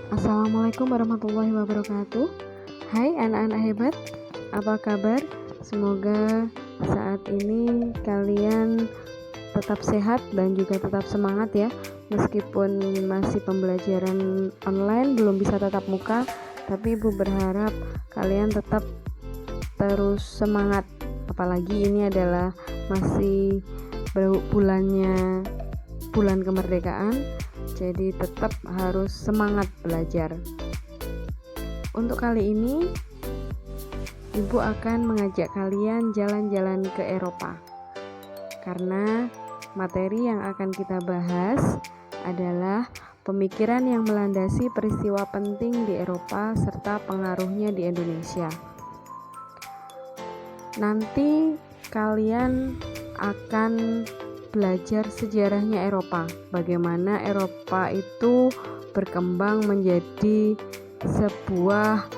Assalamualaikum warahmatullahi wabarakatuh. Hai anak-anak hebat, apa kabar? Semoga saat ini kalian tetap sehat dan juga tetap semangat ya. Meskipun masih pembelajaran online, belum bisa tatap muka, tapi Ibu berharap kalian tetap terus semangat. Apalagi ini adalah masih bulan kemerdekaan, jadi tetap harus semangat belajar. Untuk kali ini Ibu akan mengajak kalian jalan-jalan ke Eropa, karena materi yang akan kita bahas adalah pemikiran yang melandasi peristiwa penting di Eropa serta pengaruhnya di Indonesia. Nanti kalian akan belajar sejarahnya Eropa, bagaimana Eropa itu berkembang menjadi sebuah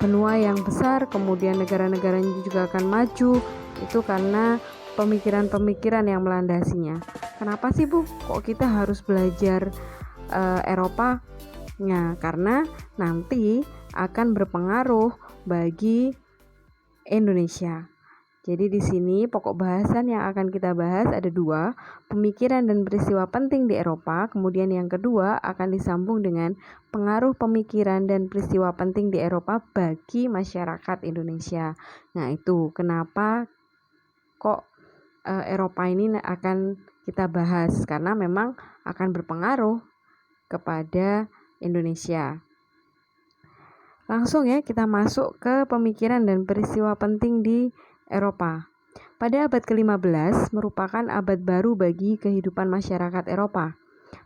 benua yang besar, kemudian negara-negaranya juga akan maju. Itu karena pemikiran-pemikiran yang melandasinya. Kenapa sih Bu, kok kita harus belajar Eropa? Nah, karena nanti akan berpengaruh bagi Indonesia. Jadi di sini pokok bahasan yang akan kita bahas ada 2, pemikiran dan peristiwa penting di Eropa. Kemudian yang kedua akan disambung dengan pengaruh pemikiran dan peristiwa penting di Eropa bagi masyarakat Indonesia. Nah itu kenapa kok Eropa ini akan kita bahas, karena memang akan berpengaruh kepada Indonesia. Langsung ya kita masuk ke pemikiran dan peristiwa penting di Eropa. Pada abad ke-15 merupakan abad baru bagi kehidupan masyarakat Eropa.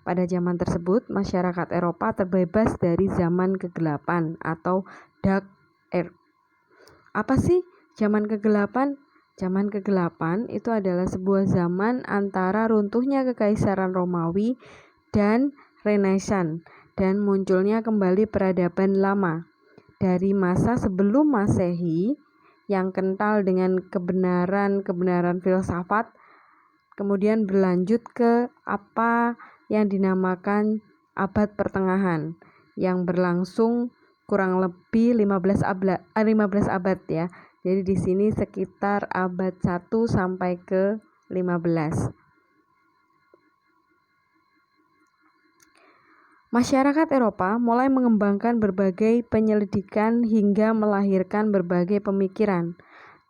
Pada zaman tersebut, masyarakat Eropa terbebas dari zaman kegelapan atau Dark Age. Apa sih zaman kegelapan? Zaman kegelapan itu adalah sebuah zaman antara runtuhnya Kekaisaran Romawi dan Renaissance dan munculnya kembali peradaban lama. Dari masa sebelum Masehi yang kental dengan kebenaran filsafat, kemudian berlanjut ke apa yang dinamakan abad pertengahan yang berlangsung kurang lebih 15 abad ya. Jadi di sini sekitar abad 1 sampai ke 15. Masyarakat Eropa mulai mengembangkan berbagai penyelidikan hingga melahirkan berbagai pemikiran.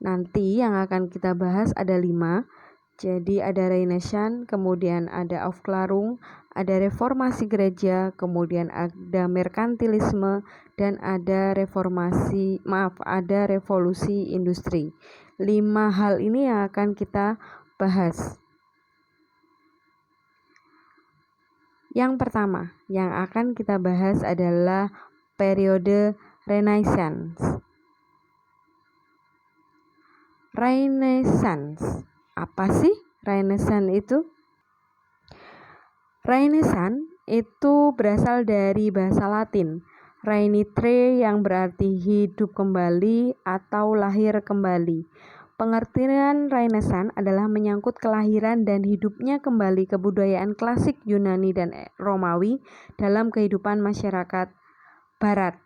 Nanti yang akan kita bahas ada 5. Jadi ada Renaissance, kemudian ada Aufklärung, ada reformasi gereja, kemudian ada merkantilisme, dan ada ada revolusi industri. 5 hal ini yang akan kita bahas. Yang pertama yang akan kita bahas adalah periode Renaissance. Renaissance. Apa sih Renaissance itu? Renaissance itu berasal dari bahasa Latin, reinitre yang berarti hidup kembali atau lahir kembali. Pengertian Renaissance adalah menyangkut kelahiran dan hidupnya kembali kebudayaan klasik Yunani dan Romawi dalam kehidupan masyarakat Barat.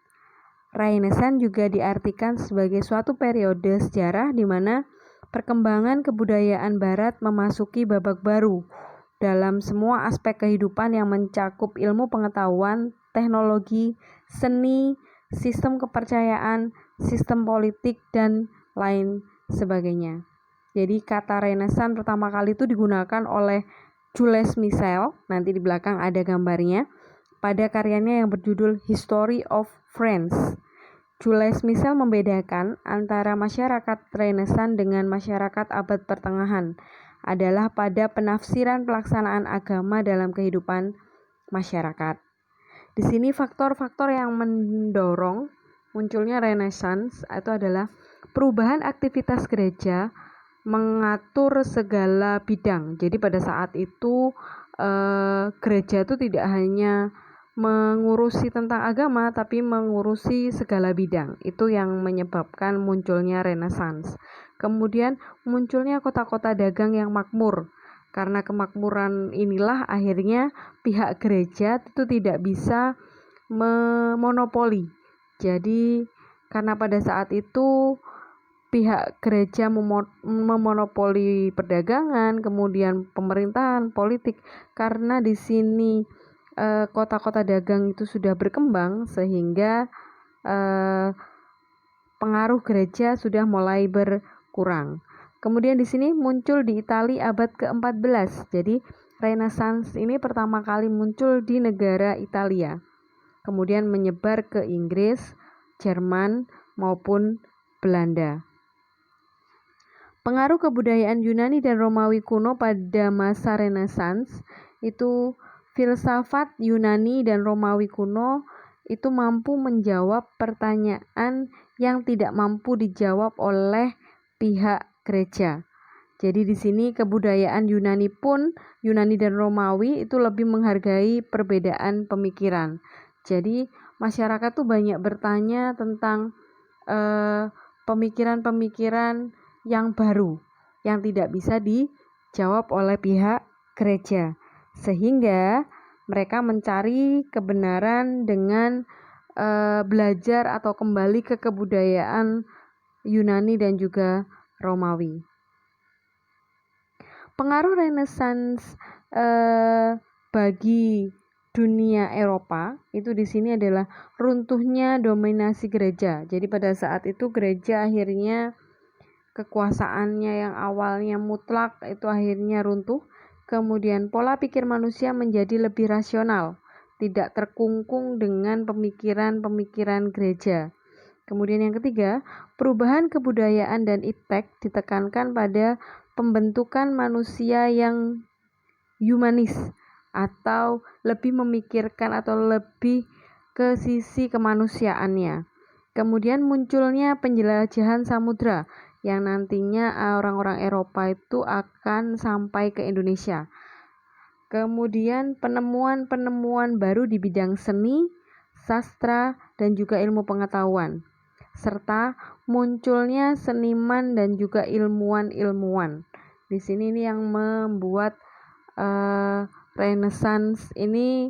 Renaissance juga diartikan sebagai suatu periode sejarah di mana perkembangan kebudayaan Barat memasuki babak baru dalam semua aspek kehidupan yang mencakup ilmu pengetahuan, teknologi, seni, sistem kepercayaan, sistem politik, dan lain sebagainya. Jadi kata Renaissance pertama kali itu digunakan oleh Jules Michel, nanti di belakang ada gambarnya, pada karyanya yang berjudul History of France. Jules Michel membedakan antara masyarakat Renaissance dengan masyarakat abad pertengahan adalah pada penafsiran pelaksanaan agama dalam kehidupan masyarakat. Di sini faktor-faktor yang mendorong munculnya Renaissance itu adalah perubahan aktivitas gereja mengatur segala bidang. Jadi pada saat itu gereja itu tidak hanya mengurusi tentang agama tapi mengurusi segala bidang. Itu yang menyebabkan munculnya Renaissance. Kemudian munculnya kota-kota dagang yang makmur. Karena kemakmuran inilah akhirnya pihak gereja itu tidak bisa memonopoli. Jadi karena pada saat itu pihak gereja memonopoli perdagangan, kemudian pemerintahan, politik, karena di sini kota-kota dagang itu sudah berkembang sehingga pengaruh gereja sudah mulai berkurang. Kemudian di sini muncul di Italia abad ke-14. Jadi Renaissance ini pertama kali muncul di negara Italia. Kemudian menyebar ke Inggris, Jerman maupun Belanda. Pengaruh kebudayaan Yunani dan Romawi kuno pada masa Renaissance itu filsafat Yunani dan Romawi kuno itu mampu menjawab pertanyaan yang tidak mampu dijawab oleh pihak gereja. Jadi di sini kebudayaan Yunani dan Romawi itu lebih menghargai perbedaan pemikiran. Jadi masyarakat tuh banyak bertanya tentang pemikiran-pemikiran yang baru yang tidak bisa dijawab oleh pihak gereja, sehingga mereka mencari kebenaran dengan belajar atau kembali ke kebudayaan Yunani dan juga Romawi. Pengaruh Renaissance bagi dunia Eropa itu di sini adalah runtuhnya dominasi gereja. Jadi pada saat itu gereja akhirnya kekuasaannya yang awalnya mutlak itu akhirnya runtuh. Kemudian pola pikir manusia menjadi lebih rasional, tidak terkungkung dengan pemikiran-pemikiran gereja. Kemudian yang ketiga, perubahan kebudayaan dan iptek ditekankan pada pembentukan manusia yang humanis atau lebih memikirkan atau lebih ke sisi kemanusiaannya. Kemudian munculnya penjelajahan samudra yang nantinya orang-orang Eropa itu akan sampai ke Indonesia. Kemudian penemuan-penemuan baru di bidang seni, sastra, dan juga ilmu pengetahuan, serta munculnya seniman dan juga ilmuwan-ilmuwan. Di sini ini yang membuat Renaissance ini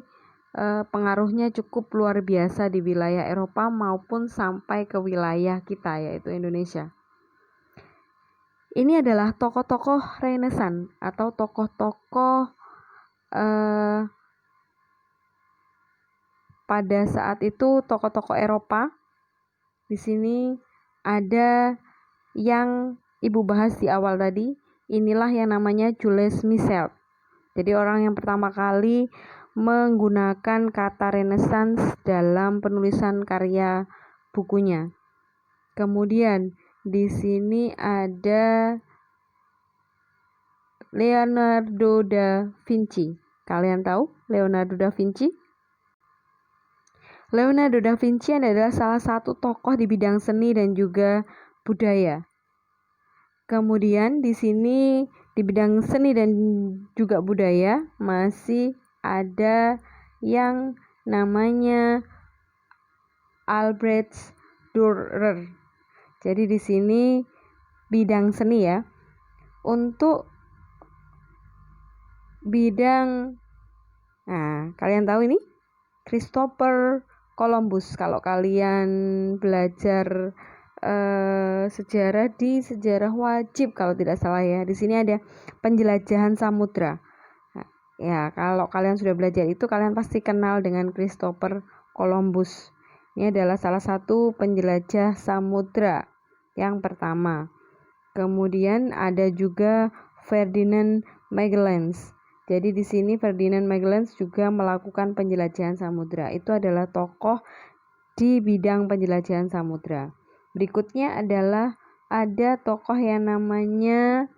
pengaruhnya cukup luar biasa di wilayah Eropa maupun sampai ke wilayah kita yaitu Indonesia. Ini adalah tokoh-tokoh Renaissance atau tokoh-tokoh pada saat itu tokoh-tokoh Eropa. Di sini ada yang ibu bahas di awal tadi. Inilah yang namanya Jules Michel. Jadi orang yang pertama kali menggunakan kata Renaissance dalam penulisan karya bukunya. Kemudian di sini ada Leonardo da Vinci. Kalian tahu Leonardo da Vinci? Leonardo da Vinci adalah salah satu tokoh di bidang seni dan juga budaya. Kemudian di sini di bidang seni dan juga budaya masih ada yang namanya Albrecht Dürer. Jadi di sini bidang seni ya. Untuk bidang kalian tahu ini Christopher Columbus. Kalau kalian belajar sejarah di sejarah wajib kalau tidak salah ya. Di sini ada penjelajahan samudra. Ya, kalau kalian sudah belajar itu kalian pasti kenal dengan Christopher Columbus. Ini adalah salah satu penjelajah samudra yang pertama. Kemudian ada juga Ferdinand Magellan. Jadi di sini Ferdinand Magellan juga melakukan penjelajahan samudra. Itu adalah tokoh di bidang penjelajahan samudra. Berikutnya adalah ada tokoh yang namanya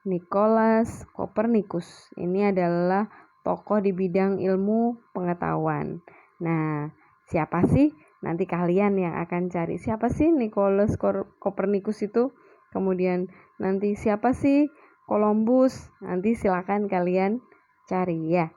Nicolaus Copernicus. Ini adalah tokoh di bidang ilmu pengetahuan. Nah, siapa sih? Nanti kalian yang akan cari siapa sih Nicolaus Copernicus itu. Kemudian nanti siapa sih Columbus. Nanti silakan kalian cari ya.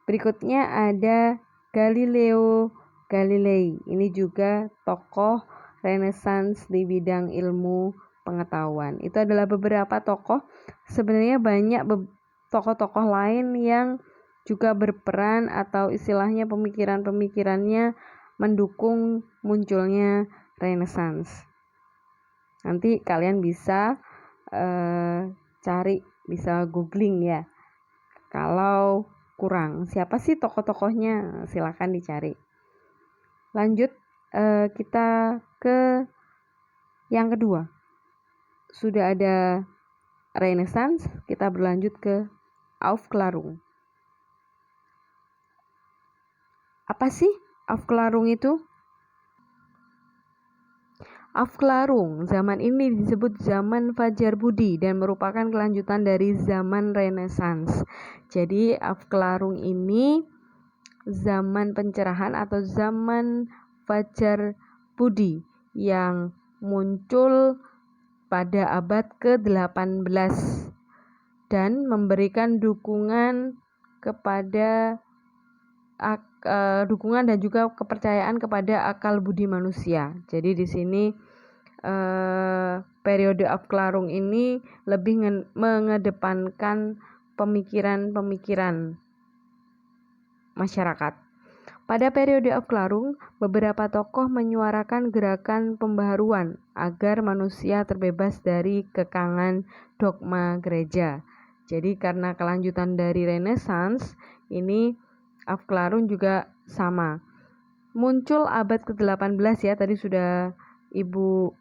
Berikutnya ada Galileo Galilei. Ini juga tokoh Renaissance di bidang ilmu pengetahuan. Itu adalah beberapa tokoh. Sebenarnya banyak tokoh-tokoh lain yang juga berperan atau istilahnya pemikiran-pemikirannya mendukung munculnya Renaissance. Nanti kalian bisa cari, bisa googling ya. Kalau kurang, siapa sih tokoh-tokohnya? Silakan dicari. Lanjut, kita ke yang kedua. Sudah ada Renaissance, kita berlanjut ke Aufklärung. Apa sih Aufklärung itu? Aufklärung zaman ini disebut zaman Fajar Budi dan merupakan kelanjutan dari zaman Renaissance. Jadi Aufklärung ini zaman pencerahan atau zaman Fajar Budi yang muncul pada abad ke-18 dan memberikan dukungan kepada dukungan dan juga kepercayaan kepada akal budi manusia. Jadi di sini periode Aufklärung ini lebih mengedepankan pemikiran-pemikiran masyarakat. Pada periode Aufklärung, beberapa tokoh menyuarakan gerakan pembaharuan agar manusia terbebas dari kekangan dogma gereja. Jadi karena kelanjutan dari Renaissance, ini Aufklärung juga sama. Muncul abad ke-18 ya, tadi sudah Ibu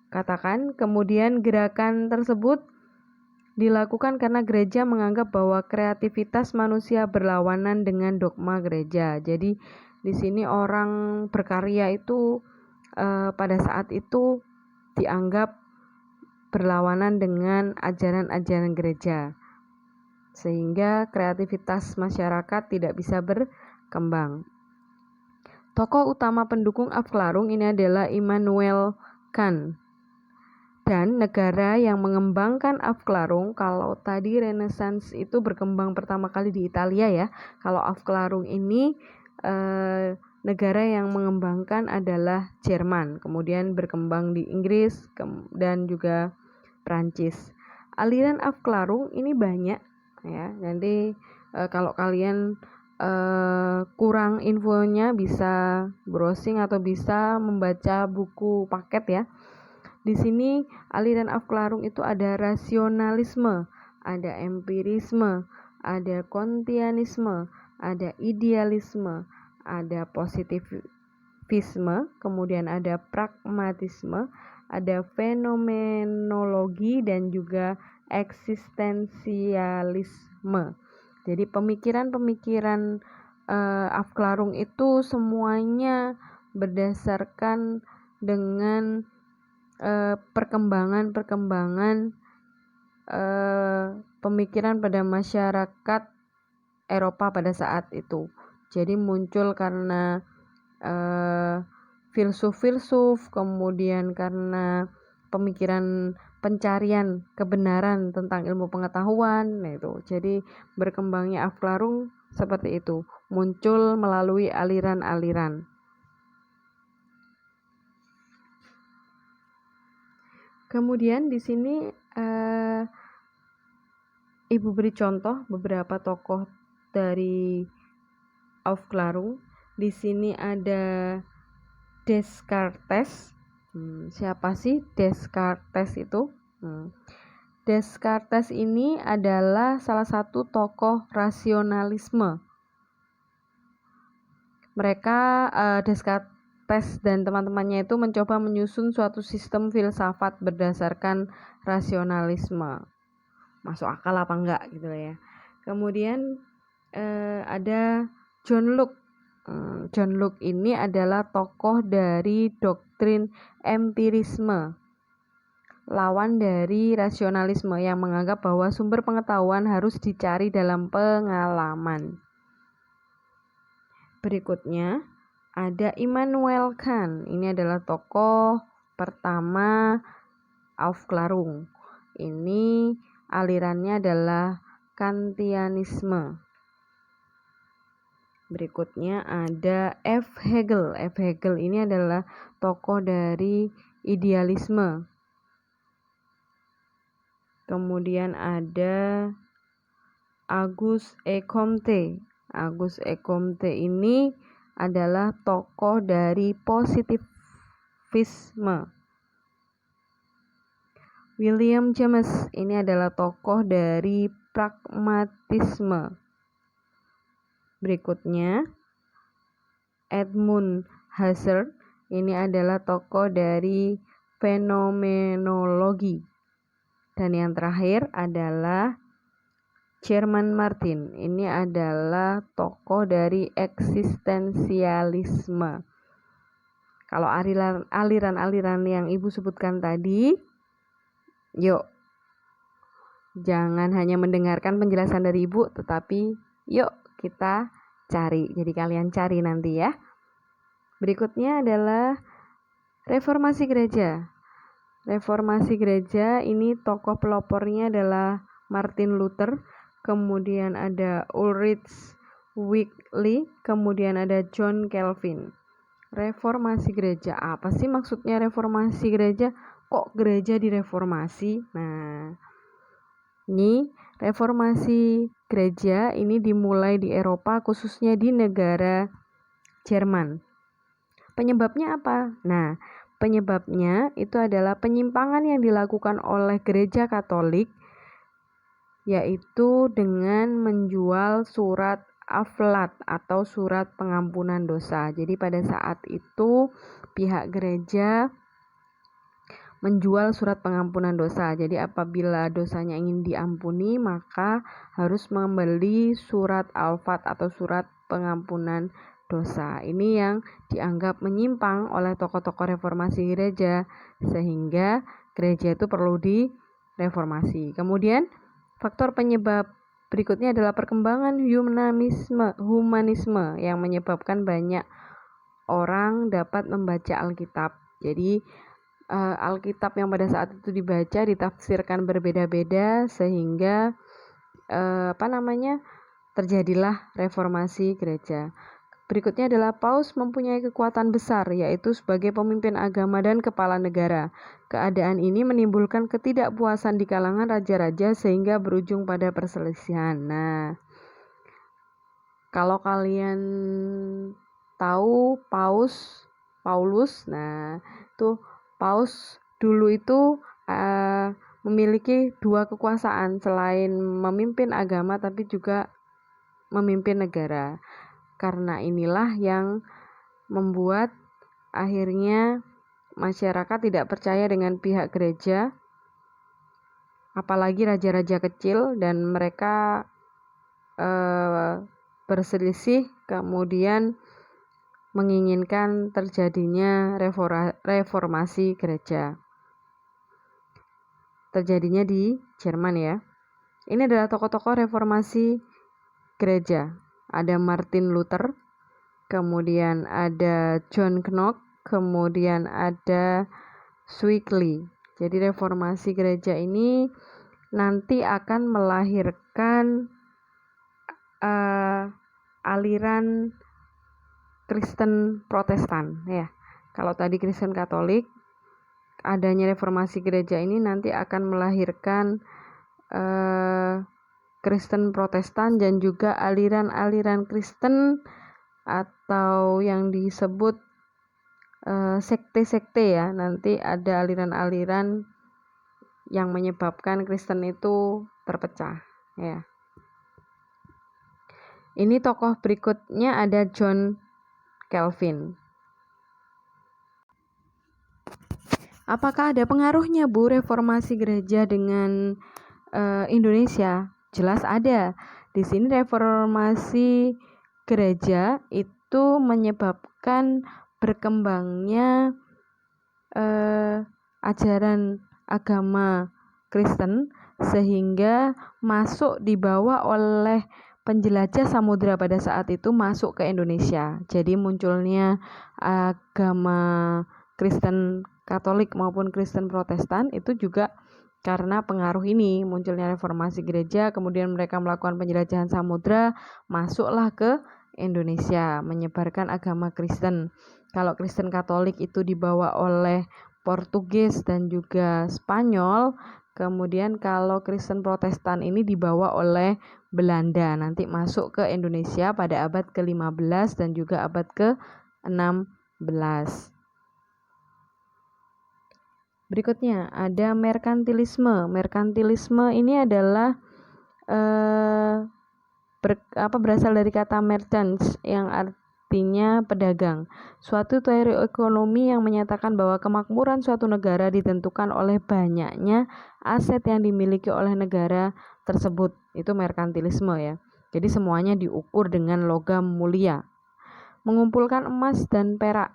katakan. Kemudian gerakan tersebut dilakukan karena gereja menganggap bahwa kreativitas manusia berlawanan dengan dogma gereja. Jadi di sini orang berkarya itu pada saat itu dianggap berlawanan dengan ajaran-ajaran gereja, sehingga kreativitas masyarakat tidak bisa berkembang. Tokoh utama pendukung Aufklärung ini adalah Immanuel Kant. Dan negara yang mengembangkan Aufklärung, kalau tadi Renaissance itu berkembang pertama kali di Italia ya, kalau Aufklärung ini negara yang mengembangkan adalah Jerman, kemudian berkembang di Inggris dan juga Prancis. Aliran Aufklärung ini banyak ya, nanti kalau kalian kurang infonya bisa browsing atau bisa membaca buku paket ya. Di sini aliran Aufklärung itu ada rasionalisme, ada empirisme, ada Kantianisme, ada idealisme, ada positivisme, kemudian ada pragmatisme, ada fenomenologi dan juga eksistensialisme. Jadi pemikiran-pemikiran Aufklärung itu semuanya berdasarkan dengan perkembangan pemikiran pada masyarakat Eropa pada saat itu. Jadi muncul karena filsuf-filsuf, kemudian karena pemikiran pencarian kebenaran tentang ilmu pengetahuan, itu. Jadi berkembangnya Aufklärung seperti itu, muncul melalui aliran-aliran. Kemudian di sini Ibu beri contoh beberapa tokoh dari Aufklärung. Di sini ada Descartes. Siapa sih Descartes itu? Descartes ini adalah salah satu tokoh rasionalisme. Mereka Descartes dan teman-temannya itu mencoba menyusun suatu sistem filsafat berdasarkan rasionalisme. Masuk akal apa enggak gitu ya. Kemudian ada John Locke. John Locke ini adalah tokoh dari doktrin empirisme, lawan dari rasionalisme yang menganggap bahwa sumber pengetahuan harus dicari dalam pengalaman. Berikutnya ada Immanuel Kant. Ini adalah tokoh pertama Aufklärung. Ini alirannya adalah Kantianisme. Berikutnya ada F. Hegel. F. Hegel ini adalah tokoh dari idealisme. Kemudian ada Auguste Comte. Auguste Comte ini adalah tokoh dari positivisme. William James ini adalah tokoh dari pragmatisme. Berikutnya, Edmund Husserl ini adalah tokoh dari fenomenologi. Dan yang terakhir adalah German Martin. Ini adalah tokoh dari eksistensialisme. Kalau aliran-aliran yang Ibu sebutkan tadi, yuk, jangan hanya mendengarkan penjelasan dari Ibu, tetapi yuk kita cari. Jadi kalian cari nanti ya. Berikutnya adalah reformasi gereja. Reformasi gereja ini tokoh pelopornya adalah Martin Luther, kemudian ada Ulrich Zwingli, kemudian ada John Calvin. Reformasi gereja, apa sih maksudnya reformasi gereja? Kok gereja direformasi? Nah, ini reformasi gereja ini dimulai di Eropa, khususnya di negara Jerman. Penyebabnya apa? Nah, penyebabnya itu adalah penyimpangan yang dilakukan oleh gereja Katolik, yaitu dengan menjual surat aflat atau surat pengampunan dosa. Jadi pada saat itu pihak gereja menjual surat pengampunan dosa. Jadi apabila dosanya ingin diampuni, maka harus membeli surat alfat atau surat pengampunan dosa. Ini yang dianggap menyimpang oleh tokoh-tokoh reformasi gereja, sehingga gereja itu perlu direformasi. Kemudian faktor penyebab berikutnya adalah perkembangan humanisme yang menyebabkan banyak orang dapat membaca Alkitab. Jadi Alkitab yang pada saat itu dibaca ditafsirkan berbeda-beda sehingga terjadilah reformasi gereja. Berikutnya adalah Paus mempunyai kekuatan besar, yaitu sebagai pemimpin agama dan kepala negara. Keadaan ini menimbulkan ketidakpuasan di kalangan raja-raja sehingga berujung pada perselisihan. Nah, kalau kalian tahu Paulus, nah itu Paus dulu itu memiliki dua kekuasaan, selain memimpin agama tapi juga memimpin negara. Karena inilah yang membuat akhirnya masyarakat tidak percaya dengan pihak gereja, apalagi raja-raja kecil, dan mereka berselisih, kemudian menginginkan terjadinya reformasi gereja. Terjadinya di Jerman ya. Ini adalah tokoh-tokoh reformasi gereja. Ada Martin Luther, kemudian ada John Knox, kemudian ada Zwingli. Jadi reformasi gereja ini nanti akan melahirkan aliran Kristen Protestan ya. Kalau tadi Kristen Katolik, adanya reformasi gereja ini nanti akan melahirkan Kristen Protestan dan juga aliran-aliran Kristen atau yang disebut sekte-sekte ya. Nanti ada aliran-aliran yang menyebabkan Kristen itu terpecah ya. Ini tokoh berikutnya ada John Calvin. Apakah ada pengaruhnya Bu reformasi gereja dengan Indonesia? Jelas ada. Di sini reformasi gereja itu menyebabkan berkembangnya ajaran agama Kristen sehingga dibawa oleh penjelajah samudera pada saat itu masuk ke Indonesia. Jadi munculnya agama Kristen Katolik maupun Kristen Protestan itu juga karena pengaruh ini, munculnya reformasi gereja, kemudian mereka melakukan penjelajahan samudera, masuklah ke Indonesia, menyebarkan agama Kristen. Kalau Kristen Katolik itu dibawa oleh Portugis dan juga Spanyol, Kemudian kalau Kristen Protestan ini dibawa oleh Belanda, nanti masuk ke Indonesia pada abad ke-15 dan juga abad ke-16. Berikutnya ada merkantilisme. Merkantilisme ini adalah berasal dari kata merchants yang artinya pedagang. Suatu teori ekonomi yang menyatakan bahwa kemakmuran suatu negara ditentukan oleh banyaknya aset yang dimiliki oleh negara tersebut. Itu merkantilisme ya. Jadi semuanya diukur dengan logam mulia. Mengumpulkan emas dan perak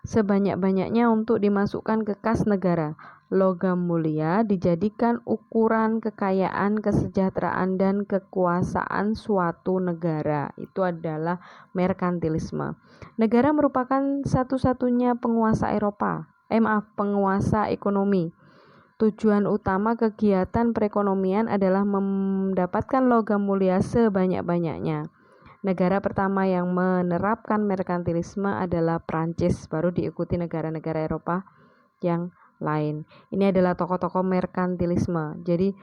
sebanyak-banyaknya untuk dimasukkan ke kas negara. Logam mulia dijadikan ukuran kekayaan, kesejahteraan, dan kekuasaan suatu negara. Itu adalah merkantilisme. Negara merupakan satu-satunya penguasa penguasa ekonomi. Tujuan utama kegiatan perekonomian adalah mendapatkan logam mulia sebanyak-banyaknya. Negara pertama yang menerapkan merkantilisme adalah Prancis, baru diikuti negara-negara Eropa yang lain. Ini adalah tokoh-tokoh merkantilisme. Jadi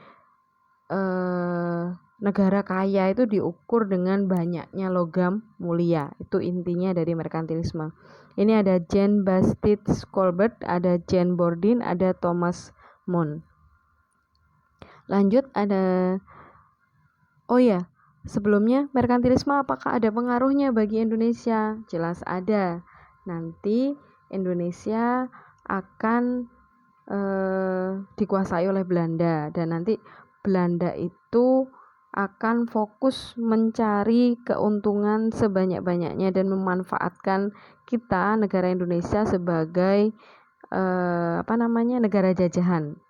negara kaya itu diukur dengan banyaknya logam mulia. Itu intinya dari merkantilisme. Ini ada Jean Baptiste Colbert, ada Jean Bourdin, ada Thomas More. Lanjut ada sebelumnya, merkantilisme apakah ada pengaruhnya bagi Indonesia? Jelas ada. Nanti Indonesia akan dikuasai oleh Belanda, dan nanti Belanda itu akan fokus mencari keuntungan sebanyak-banyaknya dan memanfaatkan kita, negara Indonesia, sebagai negara jajahan.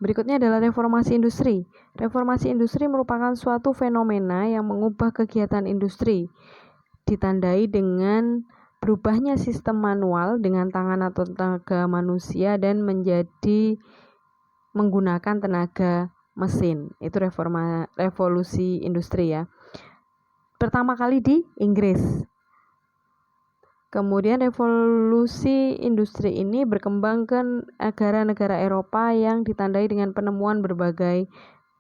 Berikutnya adalah reformasi industri. Reformasi industri merupakan suatu fenomena yang mengubah kegiatan industri, ditandai dengan berubahnya sistem manual dengan tangan atau tenaga manusia dan menjadi menggunakan tenaga mesin. Itu revolusi industri ya. Pertama kali di Inggris. Kemudian revolusi industri ini berkembang ke negara-negara Eropa yang ditandai dengan penemuan berbagai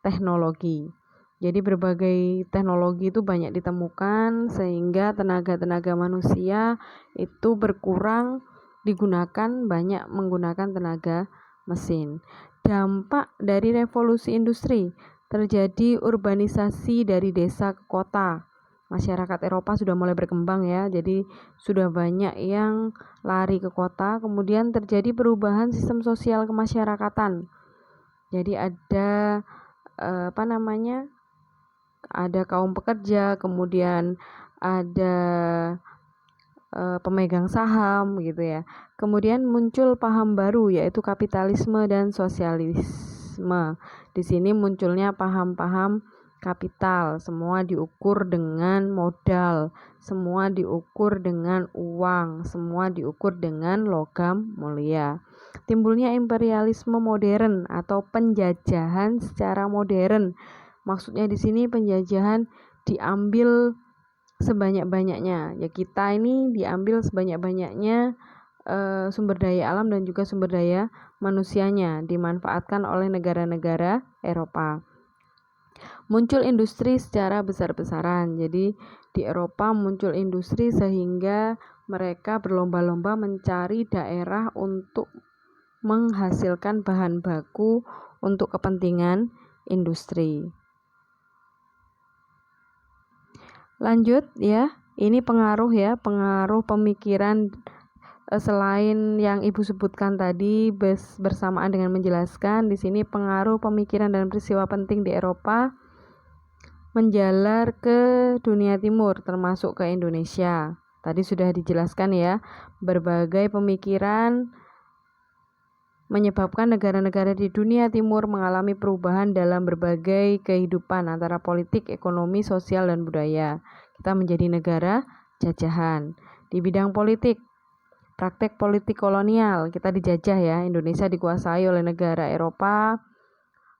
teknologi. Jadi berbagai teknologi itu banyak ditemukan sehingga tenaga-tenaga manusia itu berkurang digunakan, banyak menggunakan tenaga mesin. Dampak dari revolusi industri, terjadi urbanisasi dari desa ke kota. Masyarakat Eropa sudah mulai berkembang ya, jadi sudah banyak yang lari ke kota. Kemudian terjadi perubahan sistem sosial kemasyarakatan. Jadi ada ada kaum pekerja, kemudian ada pemegang saham gitu ya. Kemudian muncul paham baru yaitu kapitalisme dan sosialisme. Di sini munculnya paham-paham kapital, semua diukur dengan modal, semua diukur dengan uang, semua diukur dengan logam mulia. Timbulnya imperialisme modern atau penjajahan secara modern. Maksudnya di sini penjajahan diambil sebanyak-banyaknya. Ya kita ini diambil sebanyak-banyaknya sumber daya alam dan juga sumber daya manusianya dimanfaatkan oleh negara-negara Eropa. Muncul industri secara besar-besaran. Jadi di Eropa muncul industri sehingga mereka berlomba-lomba mencari daerah untuk menghasilkan bahan baku untuk kepentingan industri. Lanjut ya, ini pengaruh pemikiran selain yang Ibu sebutkan tadi bersamaan dengan menjelaskan di sini pengaruh pemikiran dan peristiwa penting di Eropa menjalar ke dunia timur termasuk ke Indonesia. Tadi sudah dijelaskan ya, berbagai pemikiran menyebabkan negara-negara di dunia timur mengalami perubahan dalam berbagai kehidupan antara politik, ekonomi, sosial, dan budaya. Kita menjadi negara jajahan. Di bidang politik, praktek politik kolonial, kita dijajah ya, Indonesia dikuasai oleh negara Eropa.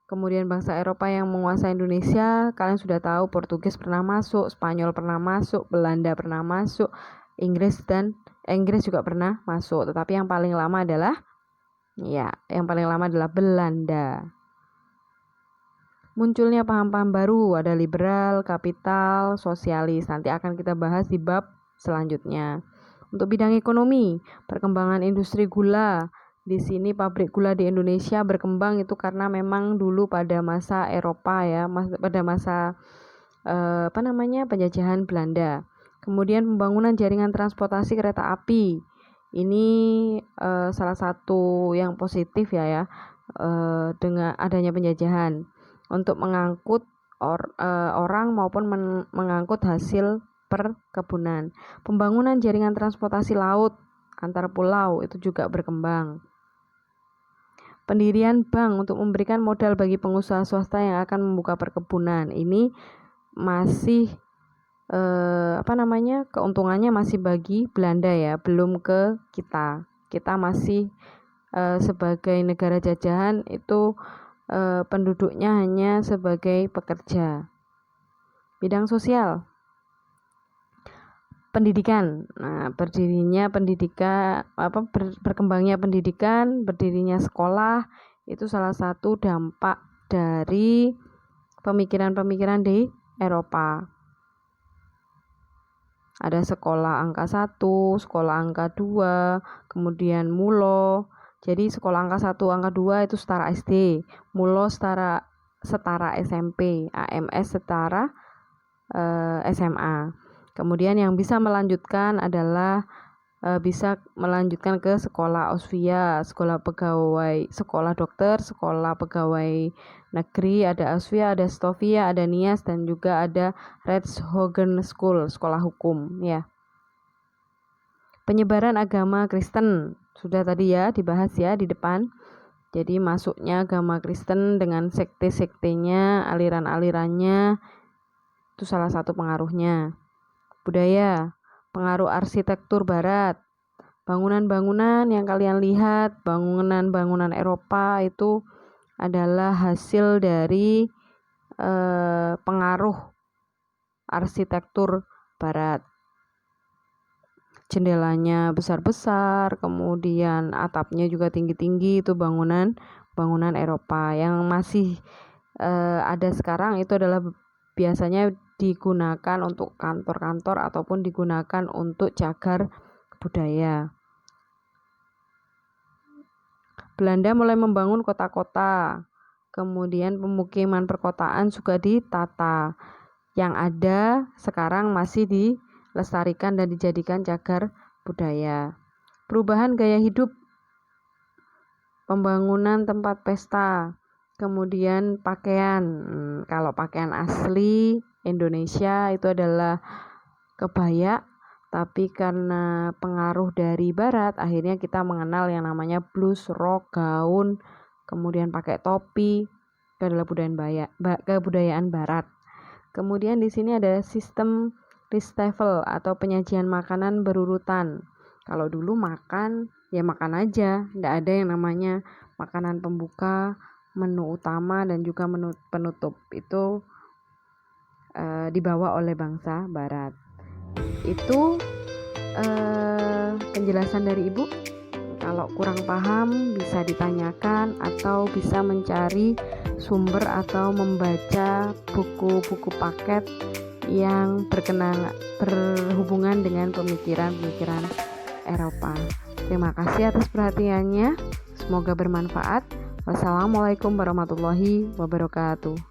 Kemudian bangsa Eropa yang menguasai Indonesia, kalian sudah tahu Portugis pernah masuk, Spanyol pernah masuk, Belanda pernah masuk, Inggris juga pernah masuk. Tetapi yang paling lama adalah Ya, yang paling lama adalah Belanda. Munculnya paham-paham baru, ada liberal, kapital, sosialis. Nanti akan kita bahas di bab selanjutnya. Untuk bidang ekonomi, perkembangan industri gula. Di sini pabrik gula di Indonesia berkembang itu karena memang dulu pada masa Eropa ya, pada masa penjajahan Belanda. Kemudian pembangunan jaringan transportasi kereta api. Ini salah satu yang positif ya dengan adanya penjajahan untuk mengangkut orang maupun mengangkut hasil perkebunan. Pembangunan jaringan transportasi laut antar pulau itu juga berkembang. Pendirian bank untuk memberikan modal bagi pengusaha swasta yang akan membuka perkebunan. Ini masih keuntungannya masih bagi Belanda ya, belum ke kita. Kita masih sebagai negara jajahan itu penduduknya hanya sebagai pekerja. Bidang sosial, pendidikan. Nah, berkembangnya pendidikan, berdirinya sekolah itu salah satu dampak dari pemikiran-pemikiran di Eropa. Ada sekolah angka 1, sekolah angka 2, kemudian mulo. Jadi sekolah angka 1, angka 2 itu setara SD, mulo setara SMP, AMS setara SMA. Kemudian yang bisa melanjutkan adalah bisa melanjutkan ke sekolah Ausvia, sekolah pegawai, sekolah dokter, sekolah pegawai negeri, ada Ausvia, ada Stovia, ada Nias, dan juga ada Redshogen School, sekolah hukum ya. Penyebaran agama Kristen sudah tadi ya dibahas ya di depan. Jadi masuknya agama Kristen dengan sekte-sektenya, aliran-alirannya itu salah satu pengaruhnya. Budaya, pengaruh arsitektur barat. Bangunan-bangunan yang kalian lihat, bangunan-bangunan Eropa itu adalah hasil dari pengaruh arsitektur barat. Jendelanya besar-besar, kemudian atapnya juga tinggi-tinggi, itu bangunan Eropa. Yang masih ada sekarang itu adalah biasanya digunakan untuk kantor-kantor ataupun digunakan untuk cagar budaya. Belanda mulai membangun kota-kota, kemudian pemukiman perkotaan juga ditata. Yang ada sekarang masih dilestarikan dan dijadikan cagar budaya. Perubahan gaya hidup, pembangunan tempat pesta, kemudian pakaian. Kalau pakaian asli Indonesia itu adalah kebaya, tapi karena pengaruh dari barat akhirnya kita mengenal yang namanya blus, rok, gaun, kemudian pakai topi. Itu adalah kebudayaan barat. Kemudian di sini ada sistem Ristoffel atau penyajian makanan berurutan. Kalau dulu makan ya makan aja, tidak ada yang namanya makanan pembuka, menu utama, dan juga menu penutup. Itu dibawa oleh bangsa barat. Itu penjelasan dari Ibu. Kalau kurang paham bisa ditanyakan atau bisa mencari sumber atau membaca buku-buku paket yang berhubungan dengan pemikiran-pemikiran Eropa. Terima kasih atas perhatiannya. Semoga bermanfaat. Wassalamualaikum warahmatullahi wabarakatuh.